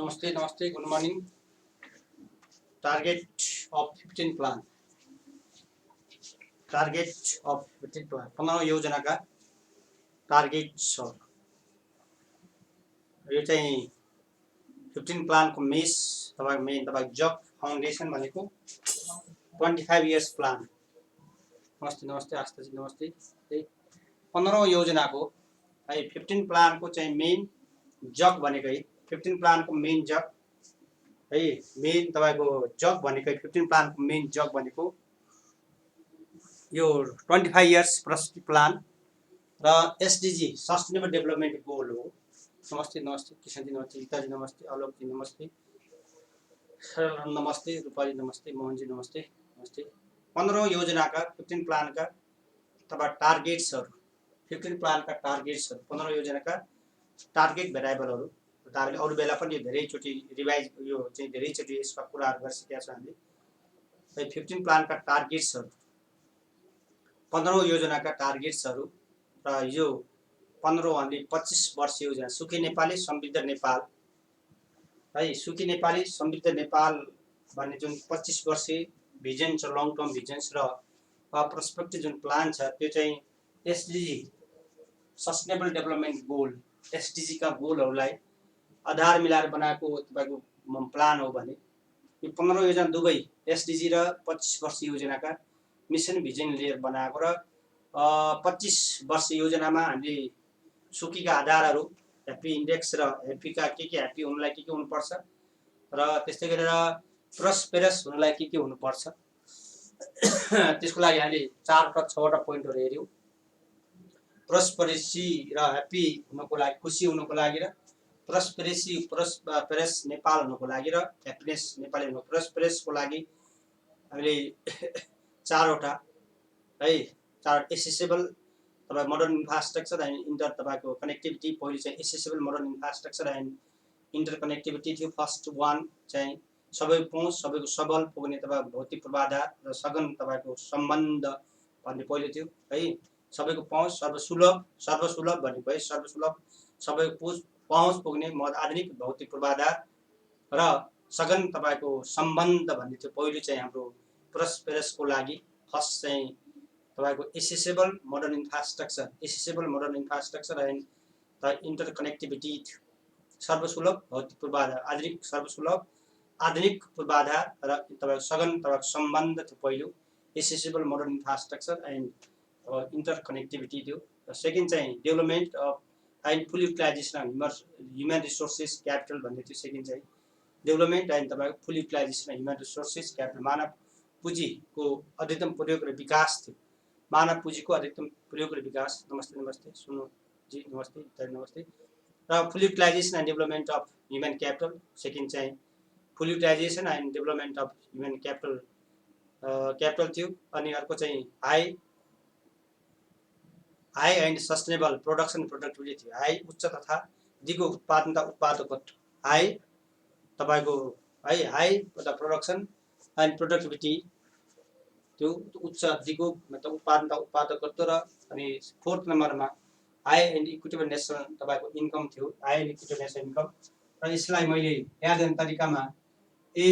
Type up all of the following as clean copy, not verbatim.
नमस्ते नमस्ते good morning. Target of 15 plan, target of 15 plan 15 योजनाका टार्गेट छ। यो चाहिँ 15 प्लानको मेस तपाईको मेन तपाईको जब फाउन्डेसन भनेको 25 इयर्स प्लान। नमस्ते नमस्ते आस्थाजी नमस्ते। 15 योजनाको है 15 प्लानको चाहिँ मेन जग भनेको है 15 प्लानको मेन जग है मेन तपाईको जग भनेको 15 प्लानको मेन जग भनेको यो 25 इयर्स प्रोस्पेक्टिभ प्लान र एसडीजी सस्टेनेबल डेभलपमेन्ट गोल हो। नमस्ते नमस्ते किशनजी नमस्ते, गीताजी नमस्ते, आलोकजी नमस्ते, सरल नमस्ते, रूपाली नमस्ते, मोहनजी नमस्ते नमस्ते। 15 योजनाका 15 प्लानका तपाईँ टार्गेट्सहरू 15 प्लानका टार्गेट्सहरू 15 योजनाका टार्गेट भेरिएबलहरू टार्गेट अरू बेला पनि धेरैचोटि रिभाइज यो चाहिँ धेरैचोटि यसका कुराहरू गरिसकेका छौँ हामीले। 15 प्लानका टार्गेट्सहरू 15 योजनाका टार्गेट्सहरू र यो 15 भन्ने 25 वर्ष योजना सुखी नेपाली समृद्ध नेपाल है सुखी नेपाली समृद्ध नेपाल भन्ने जुन 25 वर्षे भिजन छ, लङ टर्म भिजन्स र प्रोस्पेक्टिभ जुन प्लान छ त्यो चाहिँ SDG sustainable development goal SDG का गोलहरूलाई आधार मिलाएर बनाएको तपाईको प्लान हो भने यो 15 योजना दुवै एसडीजी र 25 वर्ष योजनाका मिसन भिजन लिएर बनाएको र 25 वर्ष योजनामा हामीले सुखीका आधारहरू ह्याप्पी इन्डेक्स र ह्याप्पीका के ह्याप्पी हुनुलाई के हुनुपर्छ र त्यस्तै गरेर प्रस्पेरस हुनुलाई के हुनुपर्छ त्यसको लागि हामीले 4 6 वटा पोइन्टहरू हेर्यौं। प्रस्पेरेसी र ह्याप्पी हुनको लागि खुसी हुनको लागि र प्रस्पेरेस नेपाल हुनको लागि र ह्याप्पीनेस नेपाली हुनको प्रस्पेरेसको लागि हामीले 4 वटा है 4 एसेसेबल तपाईँ मोडर्न इन्फ्रास्ट्रक्चर एन्ड इन्टर तपाईको कनेक्टिभिटी पहिले चाहिँ accessible modern infrastructure and inter connectivity थियो। फर्स्ट वान चाहिँ सबैको पहुँच सबैको सबल पुग्ने तपाईको भौतिक पूर्वाधार र सघन तपाईको सम्बन्ध भन्ने पहिले थियो है। सबैको पहुँच सर्वसुलभ भन्ने भयो, सर्वसुलभ सबैको पहुँच पुग्ने आधुनिक भौतिक पूर्वाधार र सघन तपाईको सम्बन्ध भन्ने थियो पहिले चाहिँ हाम्रो प्रस्पेरसको लागि। फर्स्ट चाहिँ तपाईको accessible modern infrastructure and inter connectivity थियो। सर्वसुलभ भौतिक पूर्वाधार आधुनिक सर्वसुलभ आधुनिक पूर्वाधार र तपाईको सघन तपाईको सम्बन्ध थियो पहिलो accessible modern infrastructure and inter connectivity थियो। र सेकेन्ड चाहिँ development of and full utilisation of human resources capital भन्ने थियो। सेकेन्ड चाहिँ डेभलपमेन्ट एन्ड तपाईको full utilisation of human resources capital मानव पुँजीको अधिकतम प्रयोग र विकास थियो। मानव पुँजीको अधिकतम प्रयोग र विकास। नमस्ते नमस्ते सुनु जी नमस्ते नमस्ते। र full utilisation and development of human capital second चाहिँ full utilisation and development of human capital थियो। अनि अर्को चाहिँ high and sustainable production productivity थियो। हाई उच्च तथा दिगो उत्पादनता उत्पादकत्व हाई तपाईको है हाई प्रोडक्सन एन्ड प्रोडक्टिभिटी त्यो उच्च दिगो मतलब उत्पादनता उत्पादकत्व र अनि फोर्थ नम्बरमा हाई एन्ड इक्विटेबल नेसनल तपाईको इन्कम थियो। High and equitable national income र यसलाई मैले याद गर्ने तरिकामा ए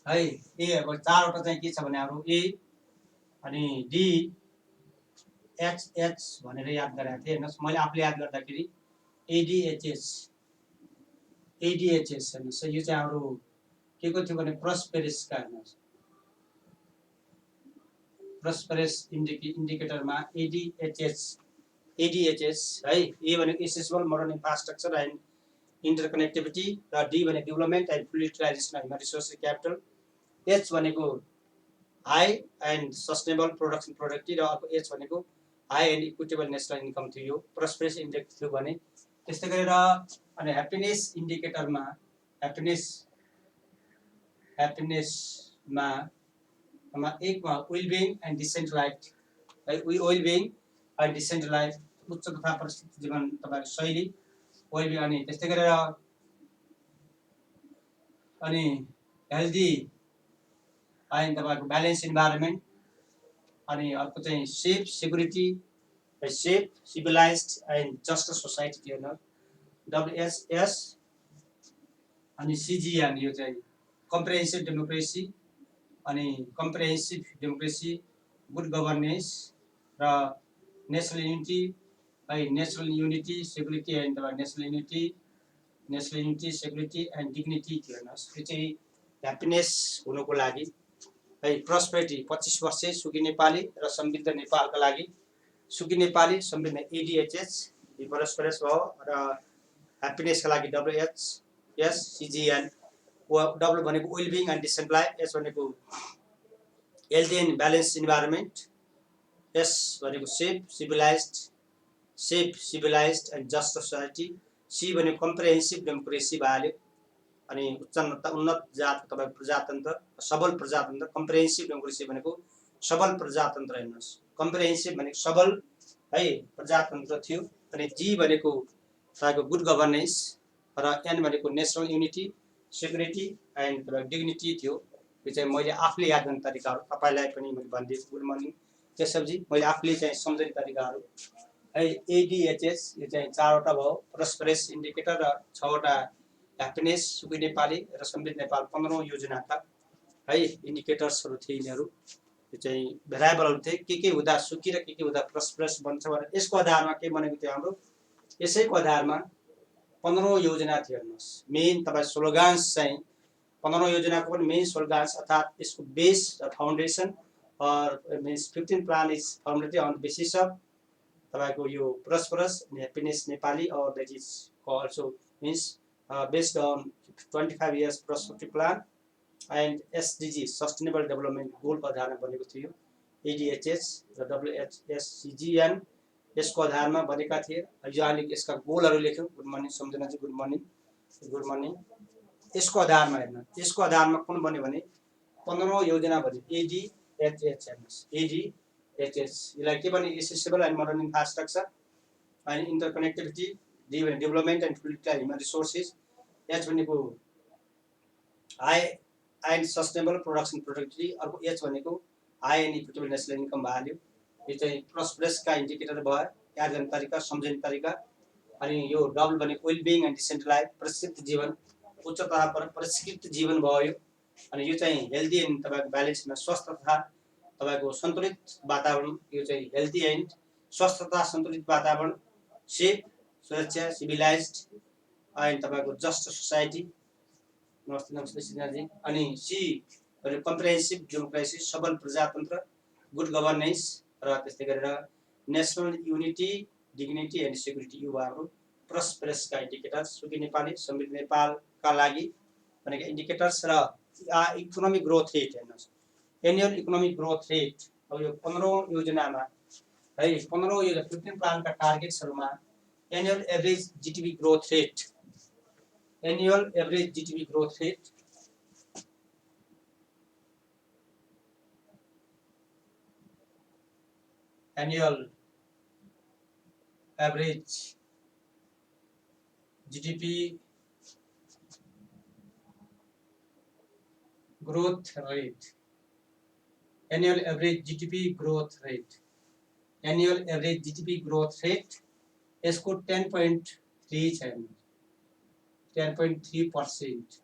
है ए अब 4 वटा चाहिँ के छ भने हाम्रो ए अनि डी एच एच भनेर याद गरेको थिएँ। हेर्नुहोस् मैले आफूले याद गर्दाखेरि एडीएचएस हेर्नुहोस् यो चाहिँ हाम्रो के को थियो भने प्रस्पेरेसका हेर्नुहोस् प्रस्पेरेस इन्डिकेटरमा एडीएचएस है। ए भनेको accessible modern infrastructure and inter connectivity र डी भने development and full utilisation of human resources capital. H भनेको high and sustainable production productive र अर्को एच भनेको high and equitable national income थियो। यो प्रस्पेरेस इन्डेक्स थियो भने त्यस्तै गरेर अनि ह्याप्पीनेस इन्डिकेटरमा ह्याप्पीनेसमा एकमा वेलबिङ एन्ड डिसेन्ट लाइफ है वेलबिङ एन्ड डिसेन्ट लाइफ उच्च तथा परिस्थिति जीवन तपाईको शैली वेलबिङ अनि त्यस्तै गरेर अनि हेल्दी एन्ड तपाईको ब्यालेन्स इन्भाइरोमेन्ट अनि अर्को चाहिँ safe security safe civilized and just society थियो। WSS अनि CGN यो चाहिँ कम्प्रिहेन्सिभ डेमोक्रेसी अनि कम्प्रिहेन्सिभ डेमोक्रेसी, गुड गभर्नेन्स र नेसनल युनिटी है, national unity security and national unity security and dignity थियो हेर्नुहोस्। यो चाहिँ ह्याप्पिनेस हुनुको लागि है, प्रस्पेरिटी 25 वर्ष सुकी नेपाली र समृद्ध नेपालका लागि, सुकी नेपाली समृद्ध ADHS परस्परस भयो र ह्याप्पिनेसका लागि WHS CGN, डब्लु भनेको वेलबिङ एन्ड डिसेन्ट्रलाइज, एस भनेको healthy and balance environment, S भनेको safe civilized and just society, C भनेको कम्प्रिहेन्सिभ डेमोक्रेसी भइहाल्यो अनि उन्नत जातको तपाईँको प्रजातन्त्र, सबल प्रजातन्त्र। कम्प्रिहेन्सिभ डेमोक्रेसी भनेको सबल प्रजातन्त्र हेर्नुहोस्, कम्प्रिहेन्सिभ भनेको सबल है प्रजातन्त्र थियो। अनि जी भनेको तपाईँको गुड गभर्नेन्स र एन भनेको नेसनल युनिटी सेक्युरिटी एन्ड तपाईँको डिग्निटी थियो। यो चाहिँ मैले आफूले याद गर्ने तरिकाहरू, तपाईँलाई पनि मैले भनिदिएको। गुड मर्निङ केशवजी, मैले आफूले चाहिँ सम्झने तरिकाहरू है। ADHS यो चाहिँ 4वटा भयो प्रस्पेरेस इन्डिकेटर र 6वटा ह्याप्पिनेस सुकी नेपाली र समृद्ध नेपाल 15औं योजनाका है इन्डिकेटर्सहरू थिए। यिनीहरू यो चाहिँ भेरिएबलहरू थिए, के हुँदा सुकी र के हुँदा प्रस्पेरस बन्छ भनेर। यसको आधारमा के बनेको थियो हाम्रो, यसैको आधारमा 15औं योजना थियो हेर्नुहोस्। मेन तपाईँ स्लोगान्स चाहिँ 15औं योजनाको पनि मेन स्लोगान्स अर्थात् यसको base foundation means 15 plan is founded on the basis of तपाईँको यो प्रस्परस ह्याप्पिनेस नेपाली और that is also means based on 25 years perspective plan and SDG sustainable development गोलको आधारमा बनेको थियो। ADHS र WHS CGN यसको आधारमा बनेका थिए। यो अहिले यसका गोलहरू लेख्यौँ। गुड मर्निङ सम्झनाजी, गुड मर्निङ। यसको आधारमा हेर्नु, यसको आधारमा कुन बन्यो भने 15औं योजना बन्यो ADHS हेर्नुहोस्। ADHS यसलाई के भन्यो, accessible and modern infrastructure and interconnectivity, D भने development and political human resources, H भनेको high and sustainable production productivity, अर्को एच भनेको high and equitable national income भइहाल्यो। यो चाहिँ प्रस्पेरसका इन्डिकेटर भयो, याद गर्ने तरिका, सम्झने तरिका। अनि यो डबल भनेको वेलबिङ एन्ड डिसेन्ट्रलाइज, प्रशिक्षित जीवन, उच्च तथा प्रशिक्षित जीवन भयो। अनि यो चाहिँ हेल्दी एन्ड तपाईँको ब्यालेन्समा स्वस्थ तथा तपाईँको सन्तुलित वातावरण, यो चाहिँ हेल्दी एन्ड स्वस्थ तथा सन्तुलित वातावरण, सेफ सुरक्षा सिभिलाइज्ड एन्ड तपाईँको जस्ट सोसाइटी। नमस्ते सिन्हाजी। अनि सी भनेको कम्प्रिहेन्सिभ डेमोक्रेसी सबल प्रजातन्त्र, गुड गभर्नेन्स र त्यस्तै गरेर national unity dignity and security. यो हाम्रो प्रस्पेरसका इन्डिकेटर्स सुकी नेपाली समृद्ध नेपालका लागि भनेको इन्डिकेटर्स र इकोनोमिक ग्रोथ रेट हेर्नुहोस्। एनुअल इकोनोमिक ग्रोथ रेट अब यो 15औं योजनामा है 15औं योजना 15 प्लानका टार्गेट्सहरूमा annual average GDP growth rate, annual average GDP growth rate annual average GDP growth rate, annual average GDP growth rate, annual average GDP growth rate यसको 10.3 छ, 10.3%,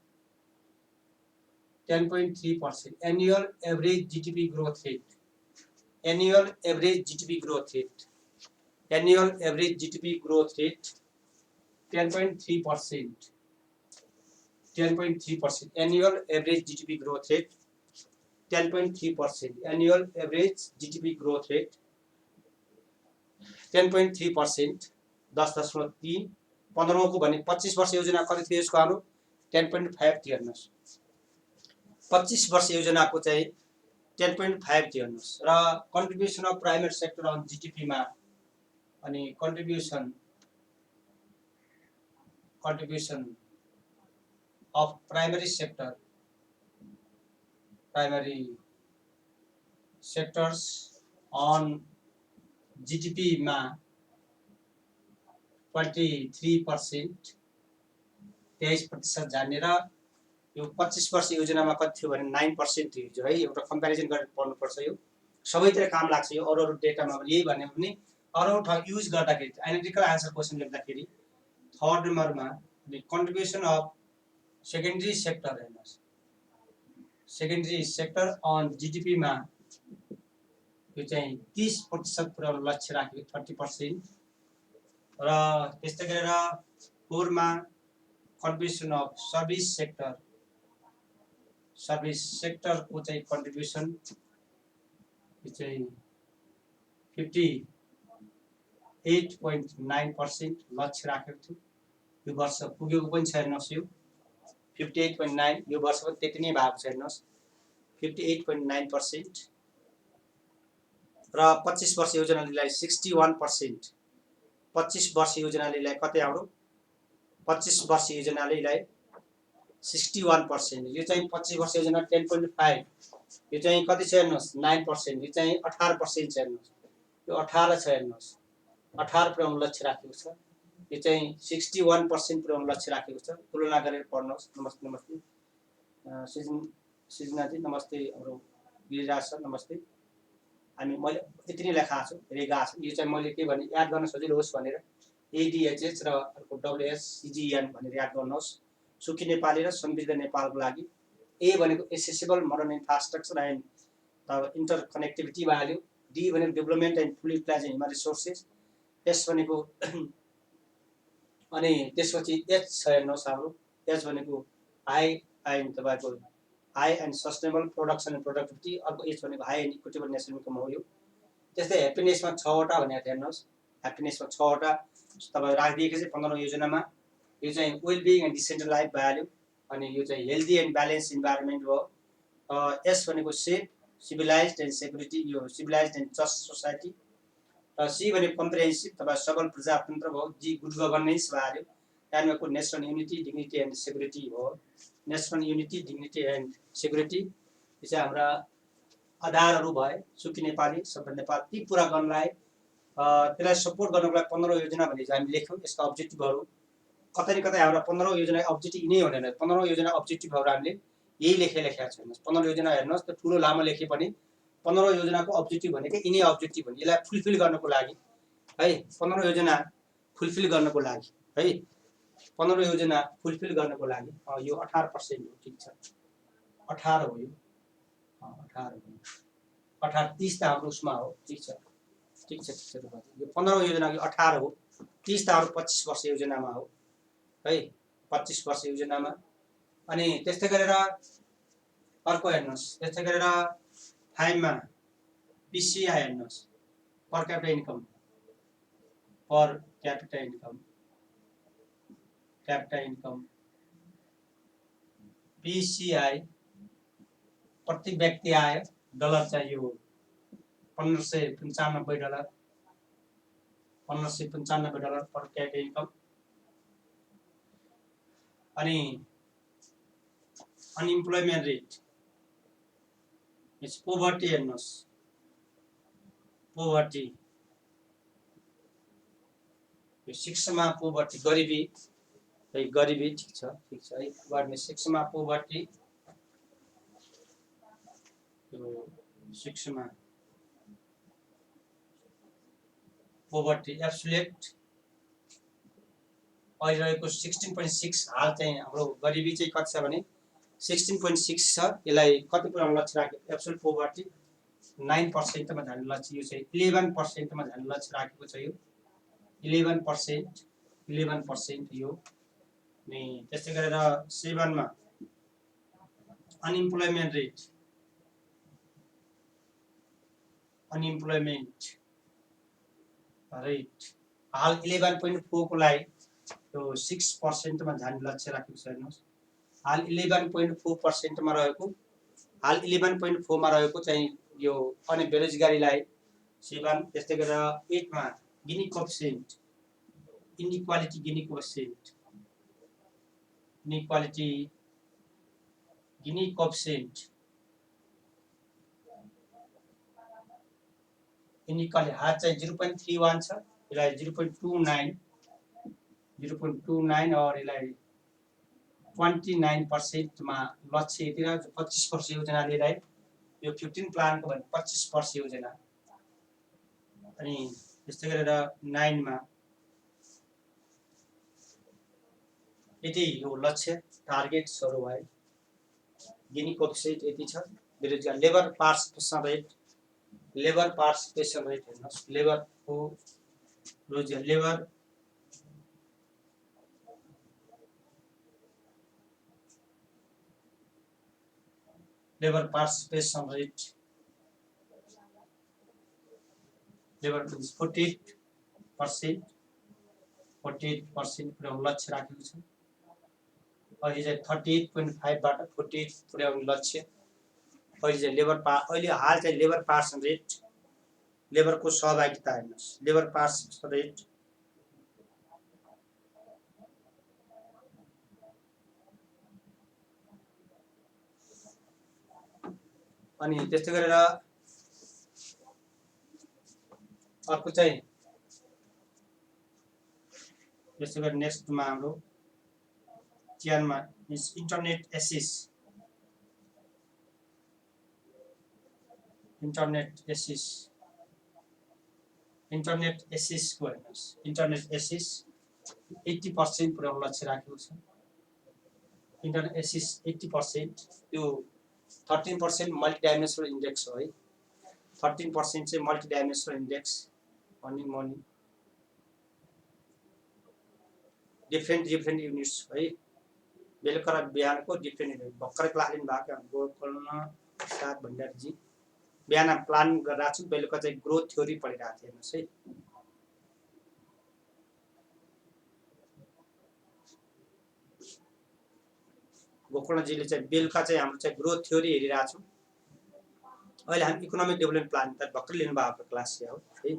10.3% annual average GDP growth rate, annual average GDP growth rate, annual average GDP growth rate 10.3%, 10.3% annual average GDP growth rate 10.3%, annual average GDP growth rate 10.3%, 10.3, 15औं को भने 25 वर्ष योजना कति थियो यसको हाम्रो 10.5 थियो हेर्नुहोस्। 25 वर्ष योजनाको चाहिँ 10.5 थियो हेर्नुहोस्। र contribution of primary sector on GDP मा अनि contribution of primary sectors on GDP मा 23%, 23% जाने र यो 25 वर्ष योजनामा कति थियो भने 9% थियो है। एउटा कम्प्यारिजन गरेर पढ्नुपर्छ, यो सबैतिर काम लाग्छ। यो अरू डेटामा यही भन्यो भने अरू ठाउँ युज गर्दाखेरि एनालिटिकल आन्सर क्वेसन लेख्दाखेरि थर्ड नम्बरमा कन्ट्रिब्युसन अफ सेकेन्डरी सेक्टर हेर्नुहोस्, सेकेन्डरी सेक्टर अन जीडीपी मा यो चाहिँ 30% पुर्याउन लक्ष्य राखेको 30%। र त्यस्तै गरेर 4 मा कन्ट्रिब्युसन अफ सर्भिस सेक्टर को चाहिँ कन्ट्रिब्युसन यो चाहिँ 58.9% लक्ष्य राखेको थियो। यो वर्ष पुगेको पनि छ हेर्नुहोस्, यो 58.9 यो वर्ष पनि त्यति नै भएको छ हेर्नुहोस् 58.9%। र 25 वर्ष योजनालाई 61%, 25 वर्ष योजनालाई कतै हाम्रो 25 वर्ष योजनालाई 61%। यो चाहिँ 25 वर्ष योजना 10.5, यो चाहिँ कति छ हेर्नुहोस् 9%, यो चाहिँ 18% छ हेर्नुहोस्, यो 18 छ हेर्नुहोस् 18 पुर्याउन लक्ष्य राखेको छ। यो चाहिँ 61% पुर्याउन लक्ष्य राखेको छ। तुलना गरेर पढ्नुहोस्। नमस्ते नमस्ते सृजनाजी, नमस्ते हाम्रो गिरिराज सर, नमस्ते। हामी मैले यति नै लेखाएको छु, रेगा छु। यो चाहिँ मैले के भने याद गर्न सजिलो होस् भनेर एडीएचएच र अर्को डब्ल्युएससिजिएन भनेर याद गर्नुहोस्। सुखी नेपाली र समृद्ध नेपालको लागि ए भनेको accessible modern infrastructure and inter connectivity value, D भनेको development and full utilisation human resources, S भनेको अनि त्यसपछि एच छ हेर्नुहोस् हाम्रो एच भनेको हाई एन्ड तपाईँको high and sustainable production and productivity, अर्को एच भनेको high and equitable national income हो। यो त्यस्तै ह्याप्पिनेसमा 6 वटा भनेको थियो हेर्नुहोस्, ह्याप्पिनेसमा 6 वटा तपाईँ राखिदिएको छ 15 योजनामा। यो चाहिँ wellbeing and decentral life value, अनि यो चाहिँ हेल्दी एन्ड ब्यालेन्स इन्भाइरोमेन्ट हो। एस भनेको सेफ सिभिलाइज्ड एन्ड सेक्युरिटी, यो civilized and just society. C भनेको कम्प्रिहेन्सिभ तपाईँ सबल प्रजातन्त्र भयो। G good governance value, N भनेको national unity dignity and security हो। National unity dignity and security यो चाहिँ हाम्रा आधारहरू भए। सुखी नेपाली सबै नेपाल ती पुरा गर्नलाई त्यसलाई सपोर्ट गर्नको लागि 15 योजना भने हामी लेख्यौँ। यसका अब्जेक्टिभहरू कतै न कतै हाम्रा 15 योजना अब्जेक्टिभ यिनै हुँदैन। 15 योजना अब्जेक्टिभहरू हामीले यही लेखेका छ हेर्नुहोस्। 15 योजना हेर्नुहोस्, त्यो ठुलो लामो लेखे पनि 15 योजनाको अब्जेक्टिभ भनेको यिनै अब्जेक्टिभ हो। यसलाई फुलफिल गर्नको लागि है 15 योजना फुलफिल गर्नको लागि है 15 योजना फुलफिल गर्नको लागि यो 18% हो। ठिक छ 18 हो, यो 18 हो, 18 30 त हाम्रो उसमा हो। ठिक छ ठिक छ ठिक छ। यो 15 योजना यो 18 हो, 30 त हाम्रो 25 वर्ष योजनामा हो है 25 वर्ष योजनामा। अनि त्यस्तै गरेर अर्को हेर्नुहोस्, त्यस्तै गरेर 5 मा पीसीआई हेर्नुहोस्, पर क्यापिटा इन्कम, पर capita income, capita income PCI प्रति व्यक्ति आय डलर चाहियो $1595, $1595 पर क्यापिटा इन्कम। अनि अनइम्प्लोइमेन्ट रेट, पोभर्टी हेर्नुहोस्, पोभर्टी 6 मा पोभर्टी गरिबी है, गरिबी ठिक छ है। गर्ने 6 मा पोभर्टी, 6 मा पोभर्टी एब्सोल्युट अहिले रहेको 16.6। हाल चाहिँ हाम्रो गरिबी चाहिँ कति छ भने 16.6 छ। यसलाई कति पुर्याउन लक्ष्य राखेको एब्सोल्युट पोभर्टी 9% मा जाने लक्ष्य, यो चाहिँ 11% मा जाने लक्ष्य राखेको छ। यो 11% यो। अनि त्यस्तै गरेर 7 मा अनइम्प्लोइमेन्ट रेट, अनइम्प्लोइमेन्ट रेट हाल 11.4 को लागि यो 6% मा जाने लक्ष्य राखेको छ हेर्नुहोस्। हाल 11.4% मा रहेको, हाल 11.4 मा रहेको चाहिँ यो अनि बेरोजगारीलाई 7। त्यस्तै गरेर 8 मा गिनी कोएफिसिएन्ट, इनइक्वालिटी गिनी कोएफिसिएन्ट, इनइक्वालिटी गिनी कोएफिसिएन्ट, इनइक्वालिटी हाल चाहिँ 0.31 छ, यसलाई 0.29 और यसलाई 29% मा लक्ष्य यति र 25 वर्ष योजना लिएर यो 15 प्लानको भने 25 वर्ष योजना। अनि त्यस्तै गरेर 9 मा यति यो लक्ष्य टार्गेट्सहरु भए गिनी कोएफिसिएन्ट यति छ बेरोजगार लेबर पार्टिसिपेसन रेट हेर्नुस् लेबरको रोजगार लेबर पार्टिसिपेसन रेट लेबर 48% पुर्याउने लक्ष्य राखेको छ अहिले चाहिँ 38.5 बाट 48 पुर्याउने लक्ष्य अहिले चाहिँ अहिले हाल चाहिँ लेबर पार्टिसिपेसन रेट लेबरको सहभागिता हेर्नुस् लेबर पार्टिसिपेसन रेट अनि त्यस्तै गरेर अर्को चाहिँ त्यस्तै गरेर नेक्स्टमा हाम्रो चियानमा इन्टरनेट एक्सेस को हेर्नुस् इन्टरनेट एक्सेस 80% पुर्याउने लक्ष्य राखेको छ इन्टरनेट एक्सेस 80% त्यो 13% मल्टिडाइमेन्सनल इन्डेक्स हो है 13% चाहिँ multidimensional index money different units है बेलुका र बिहानको डिफ्रेन्ट युनिट भर्खरै क्लास लिनु भएको गोकर्ण साथ भण्डारीजी बिहान प्लान गरिरहेको छु बेलुका चाहिँ ग्रोथ थ्योरी पढिरहेको थिएँ हेर्नुहोस् है गोकर्णजीले चाहिँ बेलुका चाहिँ हाम्रो चाहिँ ग्रोथ थ्योरी हेरिरहेको छु अहिले हामी इकोनोमिक डेभलपमेन्ट प्लान त भर्खरै लिनु भएको क्लास हो है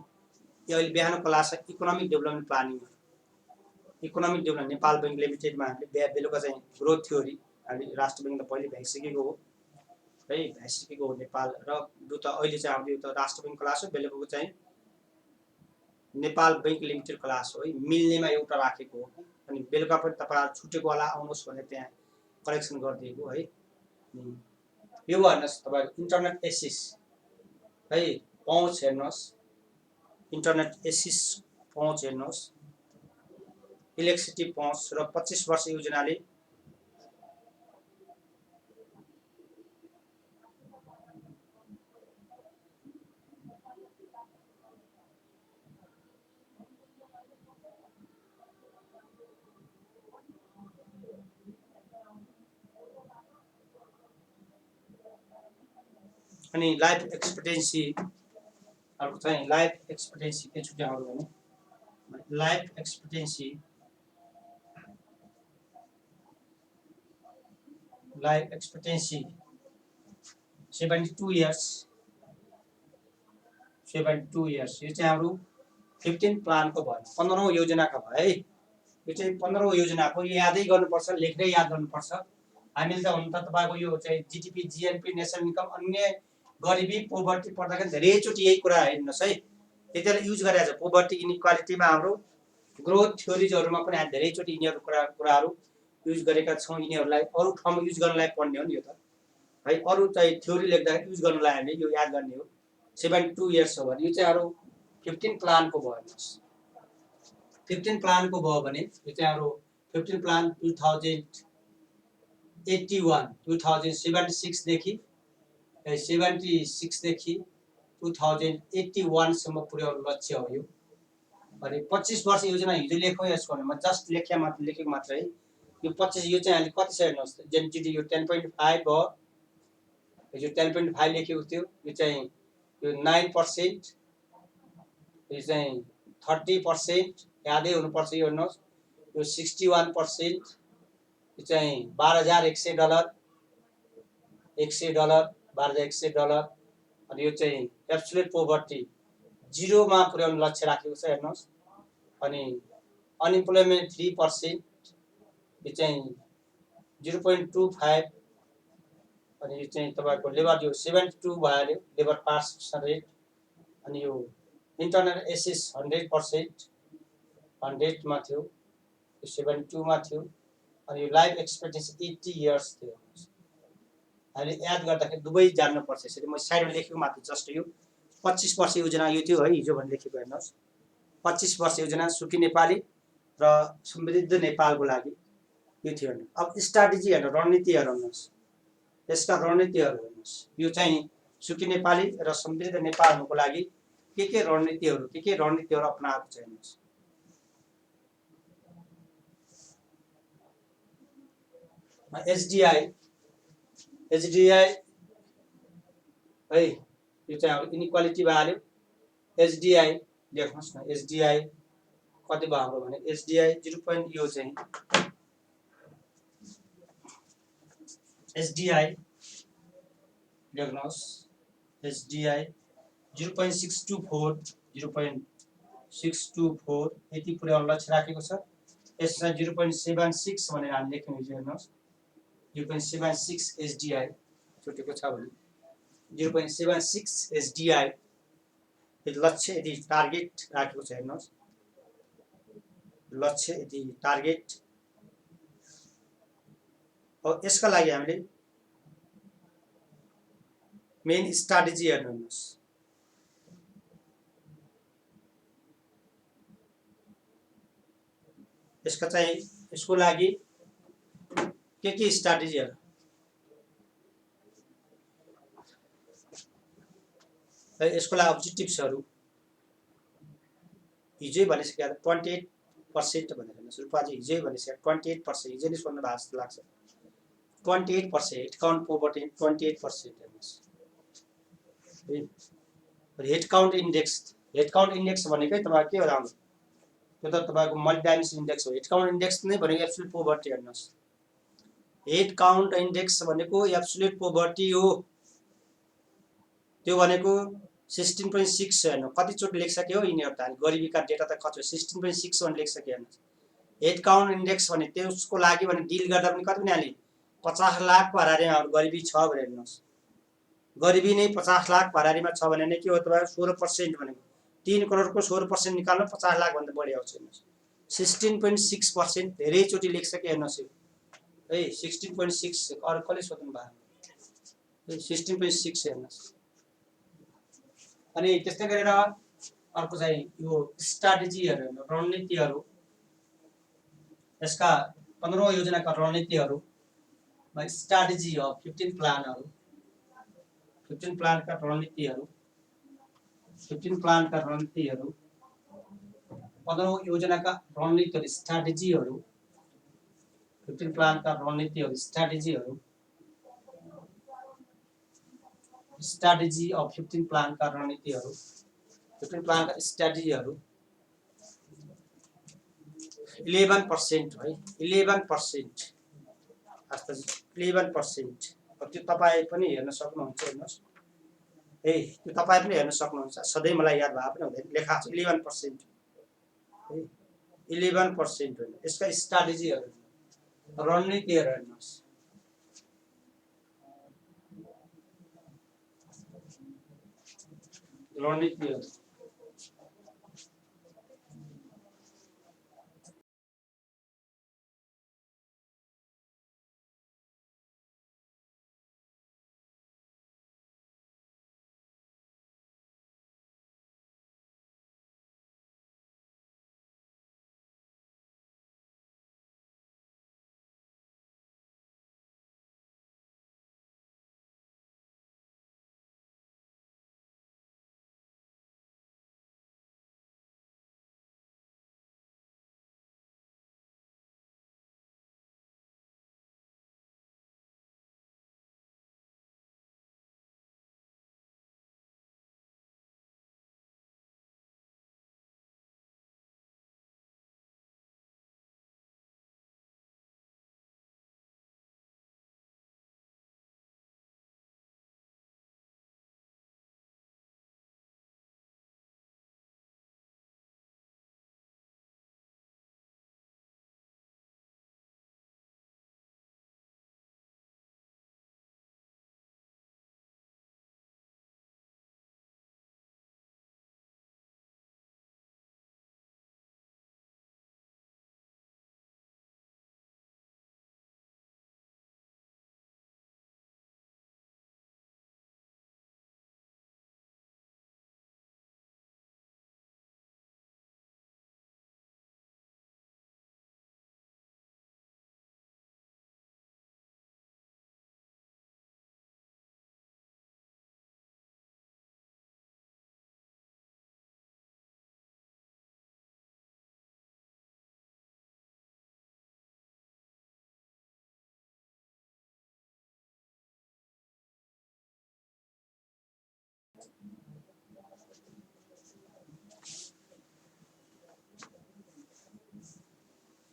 यो अहिले बिहानको class economic development planning economic development Nepal bank लिमिटेडमा हामीले बेलुका चाहिँ ग्रोथ थ्योरी हामी राष्ट्र बैंक त पहिले भइसकेको हो है भइसकेको हो नेपाल र यो त अहिले चाहिँ हाम्रो यो त राष्ट्र बैंक क्लास हो बेलुकाको चाहिँ नेपाल बैंक लिमिटेड क्लास हो है मिल्नेमा एउटा राखेको हो अनि बेलुका पनि तपाईहरु छुटेको होला आउनुहोस् भनेर त्यहाँ कलेक्सन गरिदिएको है यो हेर्नुहोस् तपाईहरु इन्टरनेट एक्सेस है पहुँच हेर्नुहोस् इन्टरनेट एक्सेस पहुँच हेर्नुहोस् इलेक्ट्रिसिटी पहुँच र 25 वर्ष योजनाले अनि लाइफ एक्सपेक्टेन्सी अर्को चाहिँ लाइफ एक्सपेक्टेन्सी के छुट्याउनु भने लाइफ एक्सपेक्टेन्सी 72 इयर्स यो चाहिँ हाम्रो 15 प्लानको भयो 15औं योजनाको भयो है यो चाहिँ 15औं योजनाको यादै गर्नुपर्छ लेख्दै याद गर्नुपर्छ हामीले त हुन त तपाईको यो चाहिँ जीडीपी जीएनपी नेशनल इन्कम अन्य गरिबी पोभर्टी पढ्दाखेरि धेरैचोटि यही कुरा हेर्नुस् है त्यतिले युज गरेछ पोभर्टी इनइक्वालिटीमा हाम्रो ग्रोथ थ्योरीजहरुमा पनि धेरैचोटि यिनीहरु कुराहरु युज गरेका छौं यिनीहरुलाई अरु ठाउँमा युज गर्नलाई पढ्ने हो नि यो त है अरु चाहिँ थ्योरी लेख्दाखेरि युज गर्नलाई हामीले यो याद गर्ने हो 72 इयर्स हो भने यो चाहिँ अरु 15 प्लानको भयो 15 प्लानको भयो भने यो चाहिँ अरु 15 प्लान 2076 देखि 76 देखि 2081 सम्म पुर्याउने लक्ष्य हो यो अनि 25 वर्ष योजना हिजो लेख्यो यसको म जस्ट लेखेको मात्र है यो 25 यो चाहिँ अहिले कति छ हेर्नुस् जेनजीडी यो 10.5 हो यो 10.5 लेखेको थियो यो चाहिँ यो 9% यो चाहिँ 30% यादै हुनुपर्छ यो हेर्नुस् यो 61% यो चाहिँ $12,100 $12,100 अनि यो चाहिँ एब्सोल्युट पोभर्टी 0 मा पुर्याउने लक्ष्य राखेको छ हेर्नुस् अनि अनइम्प्लोयमेन्ट 3% यो चाहिँ 0.25 अनि यो चाहिँ तपाईको लेबर यो 72 भयो लेबर पार्टिसिपेसन रेट अनि यो इन्टरनल एक्सेस 100% 100 मा थियो यो 72 मा थियो अनि यो लाइफ एक्सपेक्टेन्सी 80 इयर्स थियो अहिले याद गर्दाखेरि दुबै जान्नु पर्छ यसरी म साइडमा लेखेको मात्र जस्ट यो 25 वर्ष योजना यो थियो है हिजो भने लेखेको हेर्नुस् 25 वर्ष योजना सुकी नेपाली र समृद्ध नेपालको लागि यो थियो। अब स्ट्राटेजी हेर्नु, रणनीतिहरू हेर्नुहोस्, यसका रणनीतिहरू हेर्नुहोस्। यो चाहिँ सुखी नेपाली र समृद्ध नेपाल हुनुको लागि के रणनीतिहरू अपनाएको छ हेर्नुहोस्। एसडिआई है, यो चाहिँ अब इनइक्वालिटी भइहाल्यो। एसडिआई लेख्नुहोस् न, एसडिआई कति भयो हाम्रो भने एसडिआई 0. यो चाहिँ एसडिआई लेख्नुहोस्, एसडिआई 0.624 0.624 यति पुर्याउन लक्ष्य राखेको छ। यसलाई 0.76 भनेर हामी लेख्यौँ हिजो हेर्नुहोस्, 0.76 एसडिआई छुटेको छ भने 0.76 एसडिआई लक्ष्य यदि टार्गेट राखेको छ हेर्नुहोस्, लक्ष्य यदि टार्गेट। अब यसका लागि हामीले मेन स्ट्राटेजी हेर्नुहोस्। यसका चाहिँ यसको लागि के स्ट्राटेजीहरू यसको लागि अब्जेक्टिभ्सहरू हिजै भनिसकेको 28% भनेर हेर्नुहोस्। रूपाजी हिजै भनिसकेको 28%, हिजै नै सोध्नु भएको जस्तो लाग्छ। 28% हेड काउन्ट पोभर्टी 28% हेर्नुहोस्। हेड काउन्ट इन्डेक्स भनेकै तपाईँको के हो राम्रो, त्यो त तपाईँको मल्टिडाइमेन्सन इन्डेक्स हो। हेड काउन्ट इन्डेक्स नै भनेको एब्सोल्युट पोभर्टी हेर्नुहोस्। हेड काउन्ट इन्डेक्स भनेको एब्सोल्युट पोभर्टी हो। त्यो भनेको 16.6 हेर्नु कतिचोटि लेखिसक्यो यिनीहरू त। गरिबीका डेटा त कति 16.6 भनेर लेखिसक्यो हेर्नुहोस्। हेड काउन्ट इन्डेक्स भने त्यसको लागि भने डिल गर्दा पनि कति पनि हाल्ने 50 लाखको हाराहारीमा गरिबी छ भने हेर्नुहोस्। गरिबी नै 50 लाख हाराहारीमा छ भने नै के हो तपाईँको 16% भनेको 3 करोडको 16% निकाल्नु 50 लाखभन्दा बढी आउँछ हेर्नुहोस्। 16.6% धेरैचोटि लेखिसक्यो हेर्नुहोस् है। 16.6 अरू कसले सोध्नु भयो 16.6 हेर्नुहोस्। अनि त्यस्तै गरेर अर्को चाहिँ यो स्ट्राटेजीहरू हेर्नु, रणनीतिहरू। यसका 15औं योजनाका रणनीतिहरू स्ट्राटेजी अफ 15 प्लानहरू, 15 प्लानका रणनीतिहरू, 15 प्लानका रणनीतिहरू, 15औं योजनाका रणनीतिहरू, स्ट्राटेजीहरू, 15 प्लानका रणनीतिहरू, स्ट्राटेजीहरू, स्ट्राटेजी अफ 15 प्लानका रणनीतिहरू, 15 प्लानका स्ट्राटेजीहरू 11% है। 11% 11%। त्यो तपाईँ पनि हेर्न सक्नुहुन्छ हेर्नुहोस् है, त्यो तपाईँ पनि हेर्न सक्नुहुन्छ। सधैँ मलाई याद भए पनि हुँदैन, लेखा छ 11% है। 11% होइन। यसका स्ट्राटेजीहरू रणनीतिहरू हेर्नुहोस्। रणनीतिहरू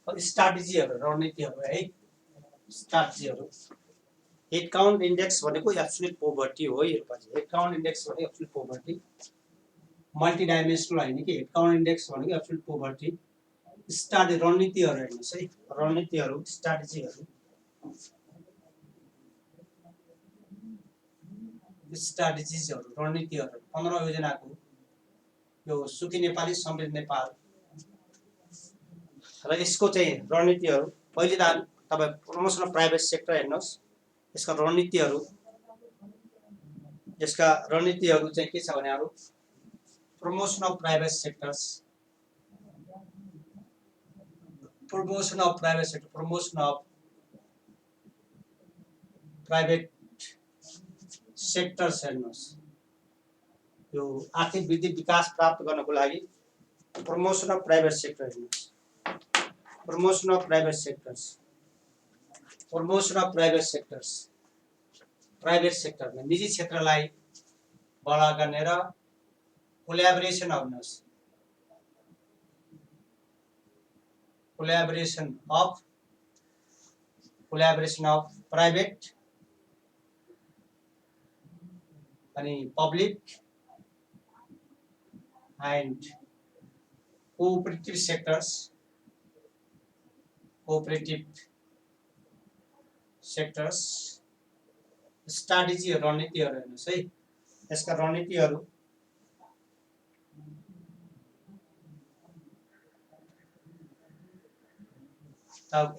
स्ट्राटेजीहरू रणनीतिहरू है स्ट्राटेजीहरू हेड काउन्ट इन्डेक्स भनेको एब्सोल्युट पोभर्टी हो यो पछि हेड काउन्ट इन्डेक्स भनेको एब्सोल्युट पोभर्टी मल्टी डाइमेन्सनल हैन कि हेड काउन्ट इन्डेक्स भनेको एब्सोल्युट पोभर्टी स्ट्राटेजी रणनीतिहरू हेर्नुस् है रणनीतिहरू स्ट्राटेजीहरू स्ट्राटेजिजहरू रणनीतिहरू 15 योजनाको यो सुकी नेपाली समृद्ध नेपाल र यसको चाहिँ रणनीतिहरू पहिले त तपाई प्रमोसन अफ प्राइभेट सेक्टर हेर्नुस् यसका रणनीतिहरू चाहिँ के छ भने promotion of private sectors promotion of private sectors हेर्नुस् यो आर्थिक वृद्धि विकास प्राप्त गर्नको लागि प्रमोसन अफ प्राइभेट सेक्टर हेर्नुस् promotion of private sectors private सेक्टरमा निजी क्षेत्रलाई बढा गर्ने र कोल्याबोरेसन अफ प्राइभेट अनि public and cooperative sectors strategy रणनीतिहरू हेर्नुस् है यसका रणनीतिहरू अब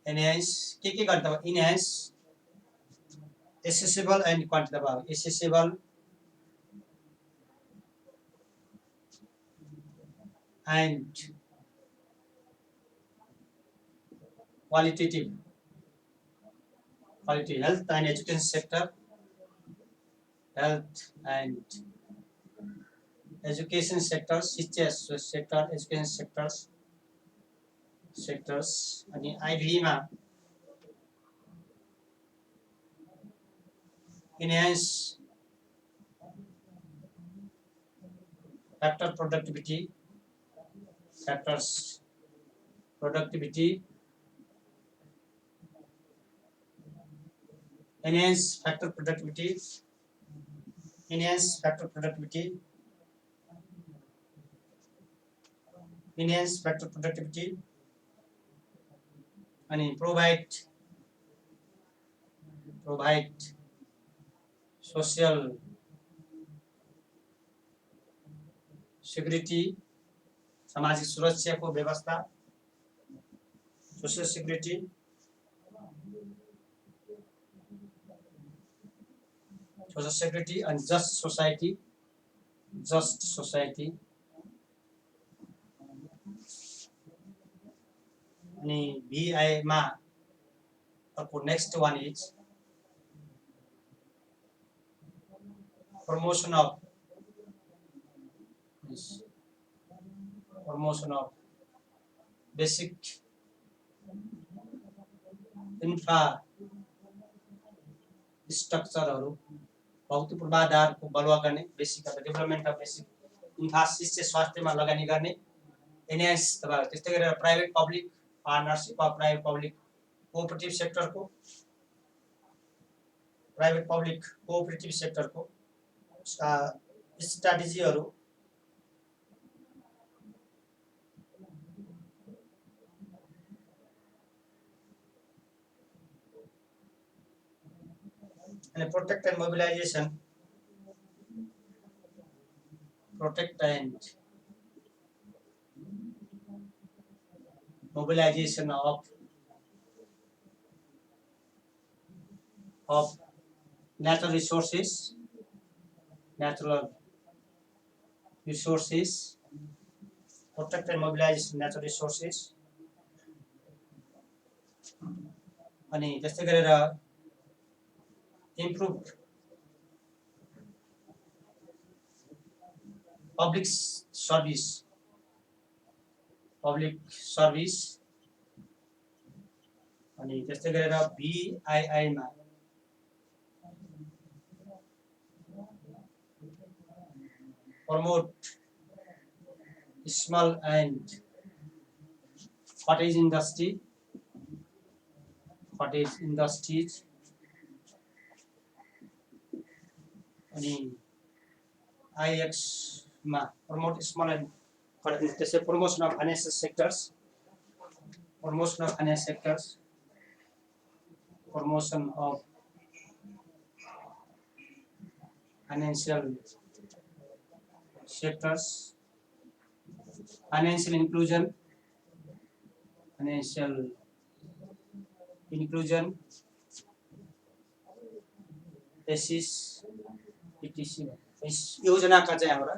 enhance के गर्ने त enhance accessible and quantitative accessible and qualitative health and education sector शिक्षा sector education sectors अनि IBD मा enhance factor productivity enhance factor productivity and provide social security सामाजिक सुरक्षाको व्यवस्था social security and just society अनि VI मा अर्को next one is promotion of basic infrastructure भौतिक पूर्वाधारको बलुवा गर्ने basic development of basic infrastructure स्वास्थ्यमा लगानी गर्ने एनएस तथा त्यस्तै गरेर private public partnership of private public cooperative सेक्टरको स्ट्राटेजीहरू and protect and mobilization of natural resources protect and mobilize natural resources अनि त्यस्तै गरेर improve public service अनि त्यस्तै गरेर VII मा promote small and cottage industries अनि IX मा promote small and त्यसै promotion of financial sectors promotion of financial sectors promotion of financial sectors financial inclusion एसिस etc योजनाका चाहिँ हाम्रा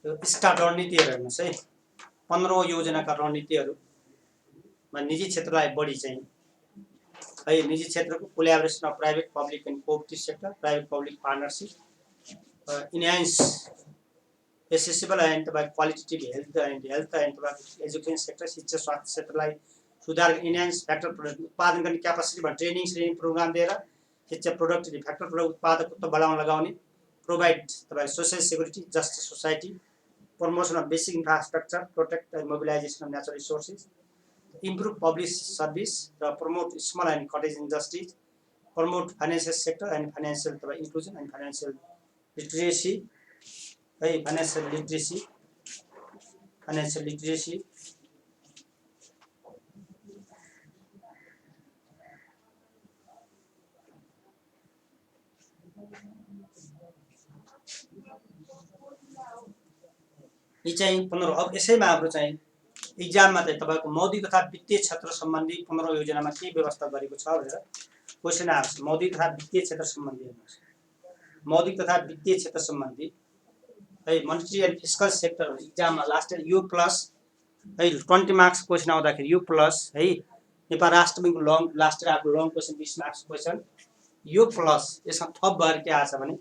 यो स्टार्ट रणनीतिहरू हेर्नुस् है 15 योजनाका रणनीतिहरूमा निजी क्षेत्रलाई बढी चाहिँ है निजी क्षेत्रको collaboration of private public and cooperative sector private public partnership enhance accessible and तपाईको क्वालिटेटिभ हेल्थ एन्ड तपाईको एजुकेसन सेक्टर शिक्षा स्वास्थ्य क्षेत्रलाई सुधार इन्हान्स फ्याक्टर प्रोडक्ट उत्पादन गर्ने क्यापासिटी भन्ने ट्रेनिङ प्रोग्राम दिएर शिक्षा प्रोडक्टिभिटी फ्याक्टर प्रोडक्ट उत्पादकत्व बढाउन लगाउने प्रोभाइड तपाईको social security just society promotion of basic infrastructure protect and mobilisation of natural resources improve public service promote small and cottage industries promote financial sector and financial inclusion and financial literacy financial literacy यी चाहिँ 15 अब यसैमा हाम्रो चाहिँ एक्जाममा चाहिँ तपाईको मौद्रिक तथा वित्तीय क्षेत्र सम्बन्धी 15 योजनामा के व्यवस्था गरेको छ भनेर क्वेशन आउँछ मौद्रिक तथा वित्तीय क्षेत्र सम्बन्धी हेर्नुस् मौद्रिक तथा वित्तीय क्षेत्र सम्बन्धी है मोनेटरी एन्ड फिस्कल सेक्टर एक्जाममा लास्ट इयर यो प्लस है 20 मार्क्स क्वेशन आउँदाखेरि यो प्लस है नेपाल राष्ट्र बैंकको लङ लास्ट इयर आएको लङ क्वेशन 20 मार्क्स क्वेशन यो प्लस यसमा थप भएर के आछ भने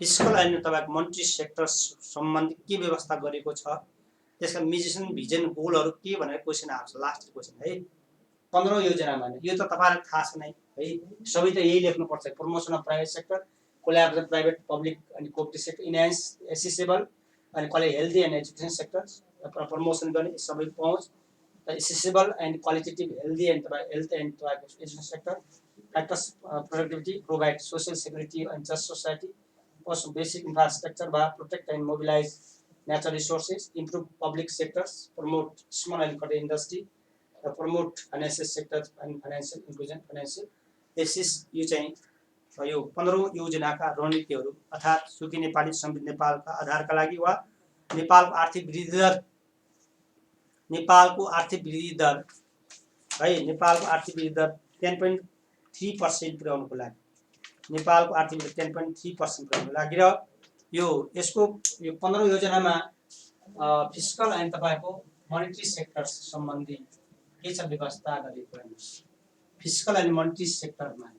फिस्कल एन्ड तपाईको मोनेटरी सेक्टर सम्बन्धी के व्यवस्था गरेको छ त्यसका मिशन भिजन गोलहरु के भनेर क्वेशन आउँछ लास्ट क्वेशन है 15 योजनामा यो त तपाईलाई थाहा छ नै है सबै त यही लेख्नु पर्छ promotion of private sector collaboration private public अनि कोअपरेटिभ सेक्टर इन्हान्स एसेसेबल अनि quality healthy and education sector promotion गर्ने सबै पहुँच accessible and qualitative healthy and health and education sector factors productivity provide social security and just society also basic infrastructure by protect and mobilize natural resources, improve public sectors, promote small and cottage industry, promote financial sectors and financial inclusion, financial basis यो चाहिँ यो 15 योजनाका रणनीतिहरू अर्थात् सुकी नेपाली समृद्ध नेपालका आधारका लागि वा नेपालको आर्थिक वृद्धि दर है नेपालको आर्थिक वृद्धि दर 10.3% पुर्याउनको लागि नेपालको आर्थिक वृद्धि 10.3% पुर्याउनको लागि र यो यसको यो 15 योजनामा फिस्कल एन्ड तपाईको मोनेटरी सेक्टर्स सम्बन्धी के छ व्यवस्था गरेको हेर्नुस् फिस्कल एन्ड मोनेटरी सेक्टरमा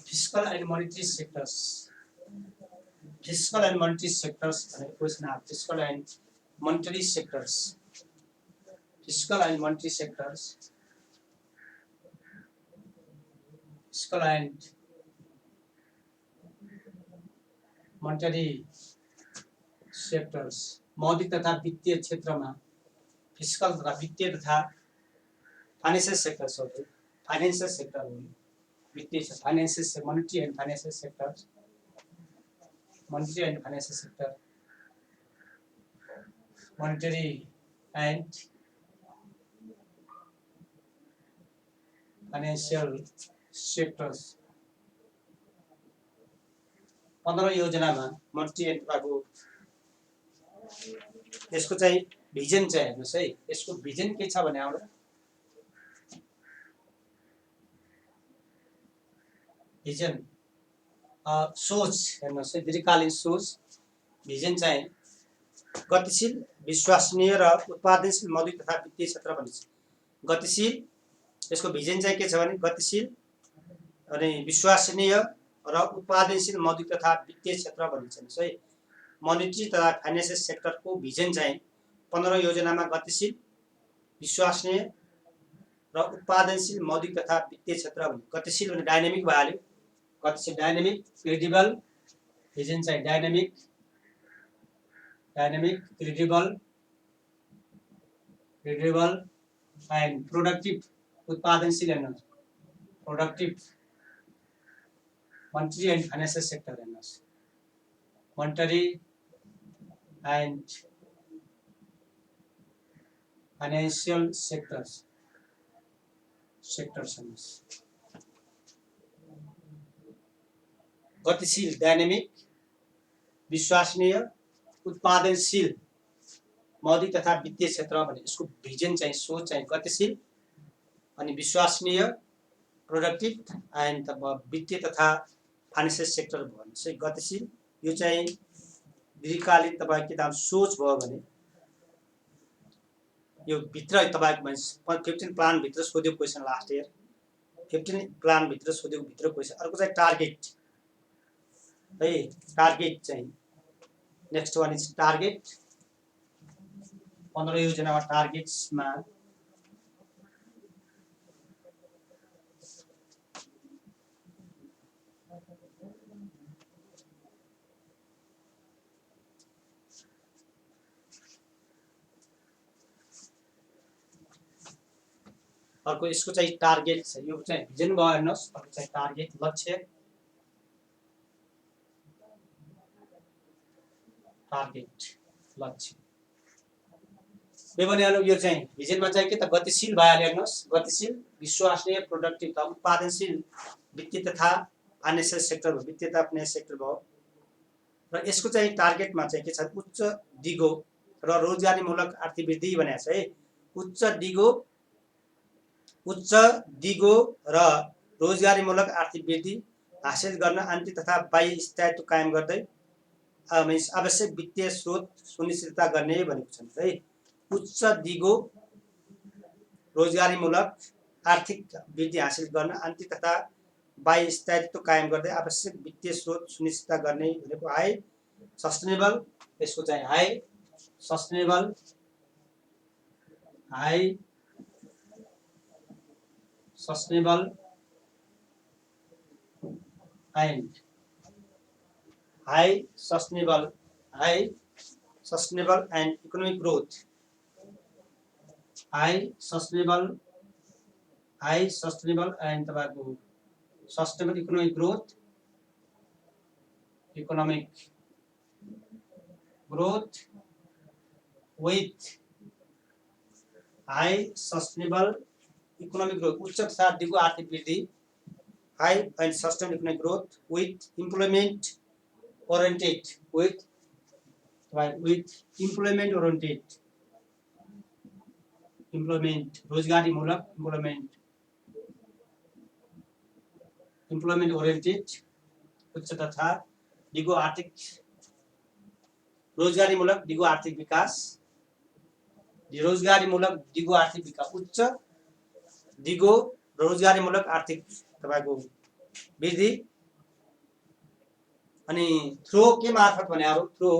फिस्कल एन्ड मोनेटरी सेक्टर्स भनेको क्वेशन आयो fiscal and monetary sectors fiscal and monetary sectors fiscal and monetary sectors मौद्रिक तथा वित्तीय क्षेत्रमा फिस्कल तथा वित्तीय तथा फाइनेन्शियल सेक्टर्स हो फाइनेन्शियल सेक्टर हो वित्तीय financial monetary and financial sectors monetary and financial sector monetary and financial sectors 15 योजनामा मोनेटरी एन्ड बाबु यसको चाहिँ भिजन चाहिँ हेर्नुस् है यसको भिजन के छ भने हाम्रो भिजन सोच हेर्नुस् है दीर्घकालीन सोच भिजन चाहिँ गतिशील विश्वसनीय र उत्पादनशील मौद्रिक तथा वित्तीय क्षेत्र भनिन्छ गतिशील यसको भिजन चाहिँ के छ भने गतिशील अनि विश्वसनीय र उत्पादनशील मौद्रिक तथा वित्तीय क्षेत्र भनिन्छ है मोनेटरी तथा फाइनेन्शियल सेक्टरको भिजन चाहिँ 15 योजनामा गतिशील विश्वसनीय र उत्पादनशील मौद्रिक तथा वित्तीय क्षेत्र भन्छ गतिशील भने डायनामिक भइहाल्यो गतिशील डायनामिक क्रेडिबल भिजन चाहिँ dynamic dynamic, credible and productive, उत्पादनशील हेर्नुहोस्, productive, monetary and financial sector हेर्नुहोस्, मन्ट्री एन्ड फाइनेन्सियल सेक्टर्स हेर्नुहोस्, गतिशील, डायनेमिक, विश्वसनीय, उत्पादनशील, मौलिक तथा वित्तीय क्षेत्र भने यसको भिजन चाहिँ सोच चाहिँ गतिशील अनि विश्वसनीय, प्रोडक्टिभ एन्ड वित्तीय तथा फाइनेन्सियल सेक्टर भयो भने चाहिँ गतिशील। यो चाहिँ दीर्घकालीन तपाईको किताब सोच भयो भने यो भित्र तपाईको 15 प्लान भित्र सोधेको क्वेशन लास्ट इयर 15 प्लान भित्र सोधेको भित्र क्वेशन। अर्को चाहिँ टार्गेट है, टार्गेट चाहिँ नेक्स्ट वान इज टार्गेट। 15 योजनामा टार्गेट्समा अर्को यसको चाहिँ टार्गेट छ, यो चाहिँ भिजन भयो हेर्नुहोस्। अर्को चाहिँ टार्गेट, लक्ष्य, टार्गेट, लक्ष्य। यो भने यो चाहिँ भिजनमा चाहिँ के त गतिशील भइहाल्यो हेर्नुहोस्, गतिशील, विश्वसनीय, प्रोडक्टिभ, उत्पादनशील, वित्तीय तथा फाइनेन्सियल सेक्टर भयो, वित्तीय तथा फाइनेन्सियल सेक्टर भयो। र यसको चाहिँ टार्गेटमा चाहिँ के छ, उच्च दिगो र रोजगारीमूलक आर्थिक वृद्धि भनेको छ है। उच्च दिगो र रोजगारीमूलक आर्थिक वृद्धि हासिल गर्न आन्तरिक तथा बाह्य स्थायित्व कायम गर्दै आवश्यक वित्तीय स्रोत सुनिश्चितता गर्ने भनेको छ है। उच्च दिगो रोजगारीमूलक आर्थिक वृद्धि हासिल गर्न आन्तरिक तथा बाह्य स्थायित्व कायम गर्दै आवश्यक वित्तीय स्रोत सुनिश्चितता गर्ने भनेको हाई सस्टेनेबल। यसको चाहिँ high sustainable, high sustainable and high sustainable and economic growth, high sustainable and तपाईको sustainable economic growth with high sustainable economic growth, उच्च तथा दिगो आर्थिक वृद्धि, high and sustainable economic growth with employment oriented, with employment oriented, employment रोजगारीमूलक, employment oriented, उच्च तथा दिगो आर्थिक, रोजगारीमूलक दिगो आर्थिक विकास, रोजगारीमूलक दिगो आर्थिक विकास, उच्च दिगो रोजगारीमूलक आर्थिक तपाईको वृद्धि। अनि थ्रो के मार्फत भने throw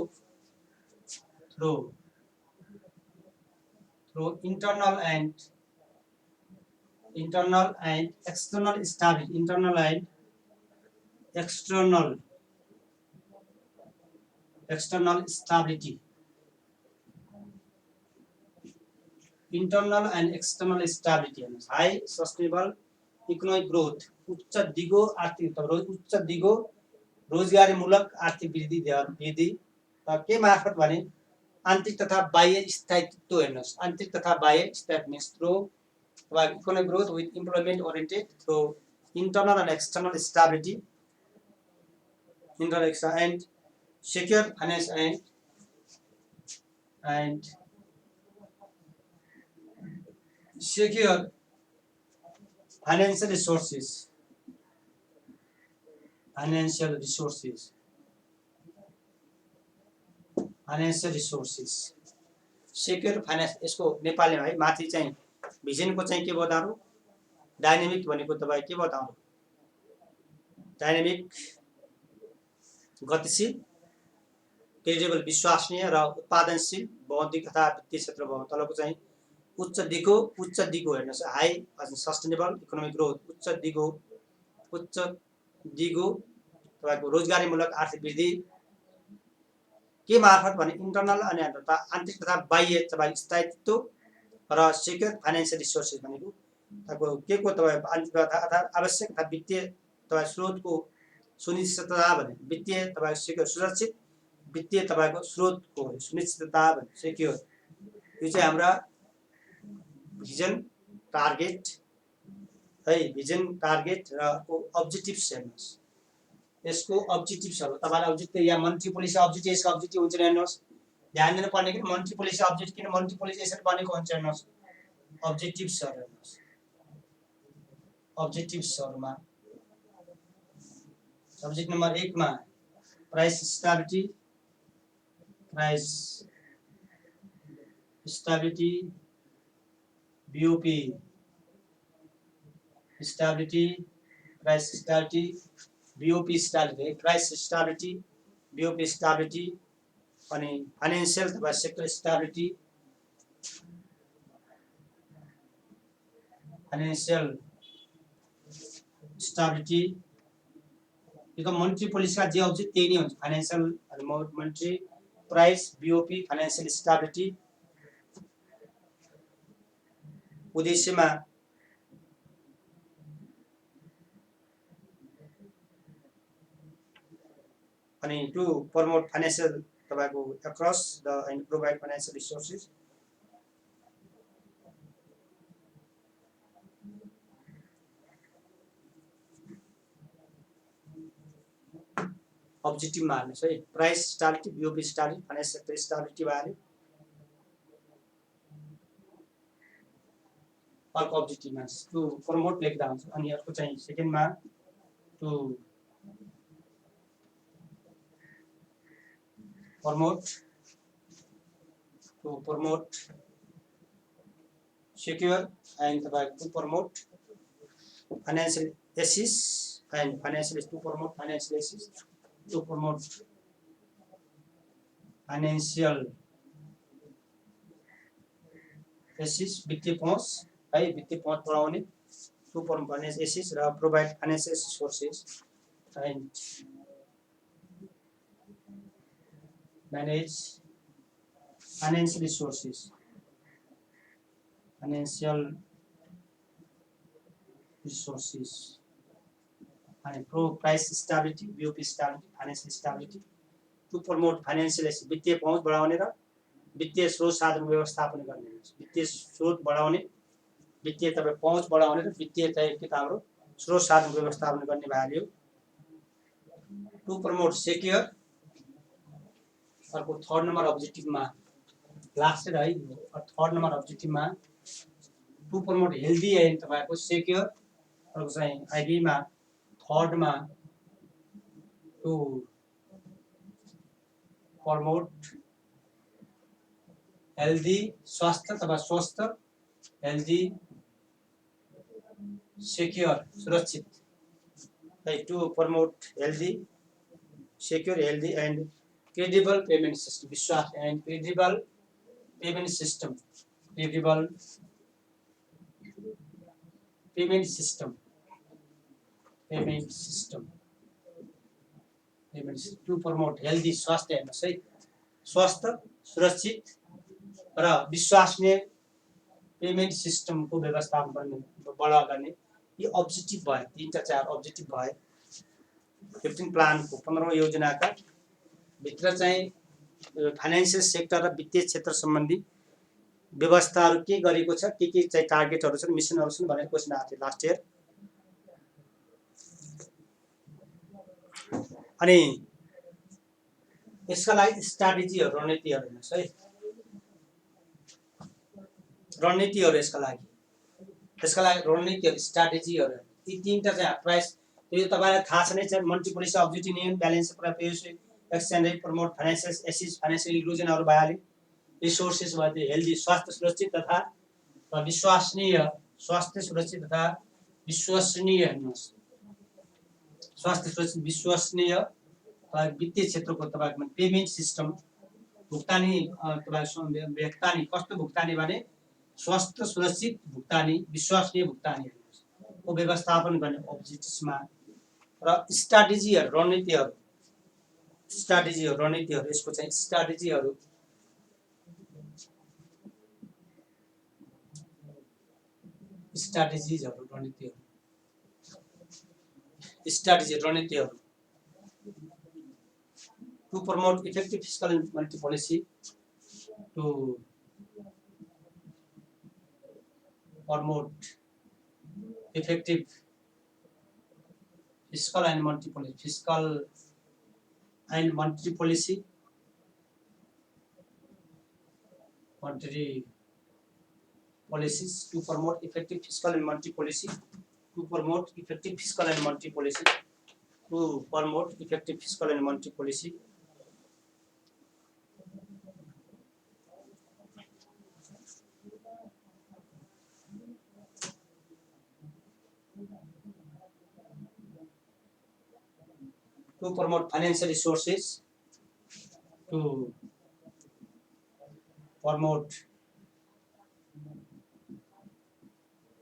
internal and external stability, internal and external stability, internal and external stability, high sustainable economic growth, उच्च दिगो आर्थिक, उच्च दिगो रोजगारीमूलक आर्थिक वृद्धि के मार्फत भने आन्तरिक तथा बाह्य स्थायित्व हेर्नुहोस्, आन्तरिक तथा बाह्य स्थायित्व means through economic growth with employment oriented, through internal and external stability, internal and secure finance and secure financial resources, secure finance. यसको नेपालीमा है माथि चाहिँ भिजनको चाहिँ के बताउनु, डाइनामिक भनेको तपाईँ के बताउनु, डाइनामिक गतिशील, क्रेडिबल विश्वसनीय र उत्पादनशील बौद्धिक तथा वित्तीय क्षेत्र भयो। तलको चाहिँ उच्च दिगो हेर्नुहोस्, हाई सस्टेनेबल इकोनोमिक ग्रोथ, उच्च दिगो तपाईँको रोजगारीमूलक आर्थिक वृद्धि, के मार्फत भने इन्टरनल अनि आन्तरिक तथा बाह्य तपाईँ स्थायित्व र सेक्योर फाइनेन्सियल रिसोर्सेस भनेको तपाईँको के को तपाईँ अर्थात् आवश्यक तथा वित्तीय तपाईँ स्रोतको सुनिश्चितता भने वित्तीय तपाईँको सेक्योर सुरक्षित वित्तीय तपाईँको स्रोतको सुनिश्चितता भने सेक्योर यो चाहिँ हाम्रा भिजन टार्गेट है भिजन टार्गेट र अब्जेक्टिभ्स हेर्नुहोस् यसको अब्जेक्टिभ्सहरू तपाईँलाई अब्जेक्टिभ या मन्ट्री पोलिसी अब्जेक्टिभ यसको अब्जेक्टिभ हुन्छ हेर्नुहोस् ध्यान दिनु पर्ने कि मन्ट्री पोलिसी अब्जेक्टिभ किन मन्ट्री पोलिसी यसरी बनेको हुन्छ हेर्नुहोस् अब्जेक्टिभ्सहरू हेर्नुहोस् अब्जेक्टिभ्सहरूमा सब्जेक्ट नम्बर 1 मा price stability BOP stability price stability BOP stability price stability BOP stability अनि फाइनेन्शियल तथा सेक्टर स्टेबिलिटी फाइनेन्शियल स्टेबिलिटी यो त मन्ट्री पोलिसीका जे अब्जेक्ट त्यही नै हुन्छ financial monetary price BOP financial stability उद्देश्यमा अनि टु प्रमोट फाइनेन्शियल तपाईको across the and provide financial resources objective मार्नुहोस् है price stability BOP stability financial sector stability भयो अर्को अब्जेक्टिभमा टु प्रमोट लेख्दा हुन्छ अनि अर्को चाहिँ सेकेन्डमा to promote secure and to promote financial assist and financial to promote financial assist to promote financial assist वित्तीय पहुँच है वित्तीय पहुँच बढाउने to promote financial assist र provide financial resources and manage financial resources and pro price stability BOP stability financial stability to promote financial वित्तीय पहुँच बढाउने र वित्तीय स्रोत साधन व्यवस्थापन गर्ने वित्तीय स्रोत बढाउने वित्तीय तपाईँ पहुँच बढाउने र वित्तीय चाहिँ के हाम्रो स्रोत साधन व्यवस्थापन गर्ने भाग हो टु प्रमोट सेक्योर अर्को थर्ड नंबर ऑब्जेक्टिव में लास्ट है थर्ड नंबर ऑब्जेक्टिव में टू प्रमोट हेल्दी एंड तपाईको सेक्योर अर्को चाहिँ आईबी में थर्ड में टू प्रमोट हेल्दी स्वास्थ्य तथा स्वस्थ हेल्दी सेक्योर सुरक्षित to promote healthy secure healthy and credible payment system विश्वास and credible payment system to promote healthy स्वास्थ्य हेर्नुहोस् है स्वस्थ सुरक्षित र विश्वसनीय पेमेन्ट सिस्टमको व्यवस्थापन गर्ने बढावा गर्ने यो अब्जेक्टिभ भयो तीनटा चार अब्जेक्टिभ भयो 15 प्लानको 15औं योजनाका भित्र चाहिँ फाइनेन्शियल सेक्टर र वित्तीय क्षेत्र सम्बन्धी व्यवस्थाहरू के गरेको छ के चाहिँ टार्गेटहरू छन् मिसनहरू छन् भनेर क्वेशन आएको थियो लास्ट इयर अनि यसका लागि स्ट्र्याटेजीहरू रणनीतिहरू हेर्नुस् है रणनीतिहरू यसका लागि रणनीतिहरू स्ट्र्याटेजीहरू यी तीनटा चाहिँ प्राइस यो तपाईलाई थाहा छ नै छ मल्टी पोलिसी अब्जेक्टिभ नियम balance price exchange rate promote financial assist financial इन्क्लुजनहरु भइहाल्यो रिसोर्सेस भयो हेल्दी स्वास्थ्य सुरक्षित तथा विश्वसनीय स्वास्थ्य सुरक्षित तथा विश्वसनीय हेर्नुहोस् स्वास्थ्य सुरक्षित विश्वसनीय वित्तीय क्षेत्रको तपाईको पेमेन्ट सिस्टम भुक्तानी भुक्तानी कस्तो भुक्तानी भने स्वास्थ्य सुरक्षित भुक्तानी विश्वसनीय भुक्तानी को व्यवस्थापन गर्ने अब्जेक्टिभ्समा र स्ट्र्याटेजीहरु रणनीतिहरु स्ट्राटेजीहरू रणनीतिहरू यसको चाहिँ स्ट्राटेजीहरू रणनीतिहरू to promote effective fiscal and monetary policy, to promote effective fiscal and monetary policy, monetary policies, to promote effective fiscal and monetary policy, to promote effective fiscal and monetary policy, to promote effective fiscal and monetary policy. To promote financial resources, to promote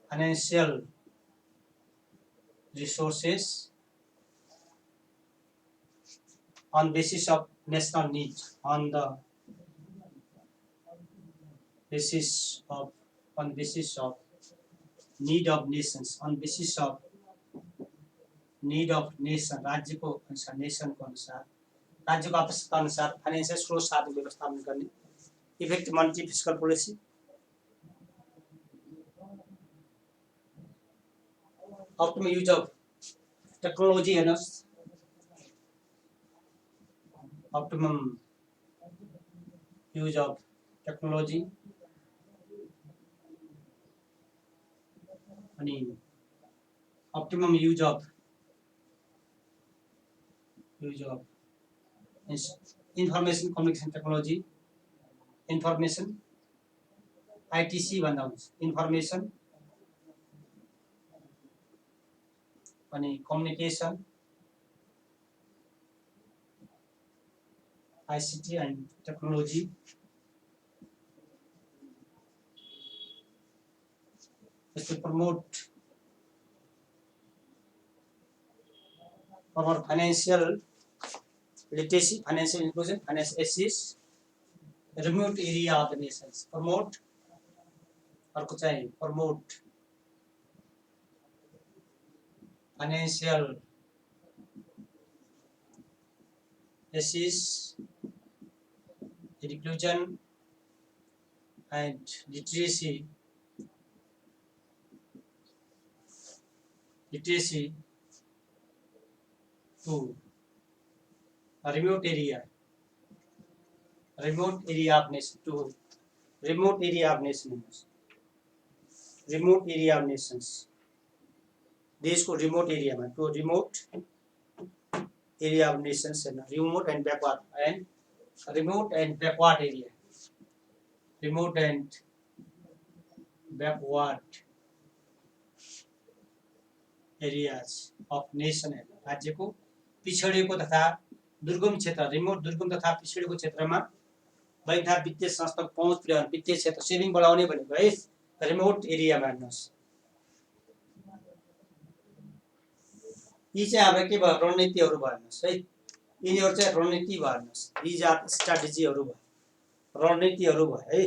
financial resources on basis of national need, on basis of need of nations, on basis of need of nation, राज्य को अनुसार, nation को अनुसार, राज्य को आवश्यकता अनुसार financial स्रोत साधन व्यवस्थापन करने, effective monetary fiscal policy, optimum use of technology and optimum use of technology अनि optimum use of information communication technology, information ITC भन्दा हुन्छ, information अनि communication ICT and technology, is to promote financial literacy, financial inclusion, financial access, remote area of the nations. Promote अर्को चाहिँ promote financial access, inclusion and literacy to remote area of nation, to remote area of nations, देश को remote area में, to remote area of nations and remote and backward area, remote and backward areas of nation, राज्य को पिछड़ेको तथा दुर्गम क्षेत्र, remote दुर्गम तथा पिछड़ेको क्षेत्रमा वैधा वित्तीय संस्थाको पहुँच पुर्याउने, वित्तीय क्षेत्र सेभिङ बढाउने भनेको है रिमोट एरियामा हेर्नुहोस्। यी चाहिँ हाम्रो के भयो, रणनीतिहरू भयो हेर्नुहोस् है, यिनीहरू चाहिँ रणनीति भयो हेर्नुहोस्, यी जात स्ट्राटेजीहरू भयो, रणनीतिहरू भयो है,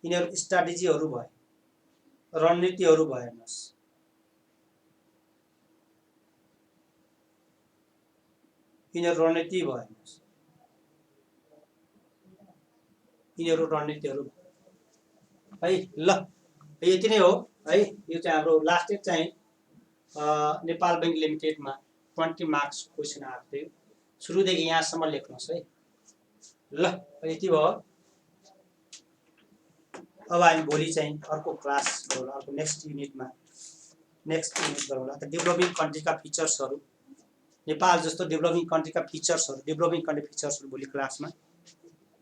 यिनीहरू स्ट्राटेजीहरू भयो, रणनीतिहरू भयो हेर्नुहोस्। यिनीहरू रणनीति भयो हेर्नुहोस्, यिनीहरू रणनीतिहरू है। ल यति नै हो है, यो चाहिँ हाम्रो लास्ट एक चाहिँ नेपाल बैंक लिमिटेडमा 20 मार्क्स क्वेसन आएको थियो, सुरुदेखि यहाँसम्म लेख्नुहोस् है। ल यति भयो। अब हामी भोलि चाहिँ अर्को क्लास गरौँला, अर्को नेक्स्ट युनिट गरौँला। त डेभलपिङ कन्ट्रीका फिचर्सहरू, नेपाल जस्तो डेभलपिङ कन्ट्रीका फिचर्सहरू भोलि क्लासमा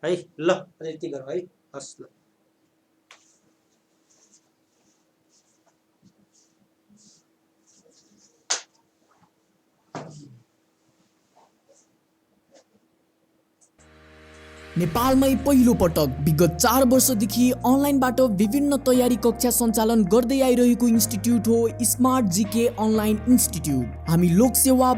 है। ल यति गरौँ है, हस् ल। नेपालमै पहिलो पटक विगत 4 वर्षदेखि अनलाइनबाट विभिन्न तयारी कक्षा सञ्चालन गर्दै आइरहेको इन्स्टिट्युट हो स्मार्ट जीके अनलाइन इन्स्टिट्युट। हामी लोक सेवा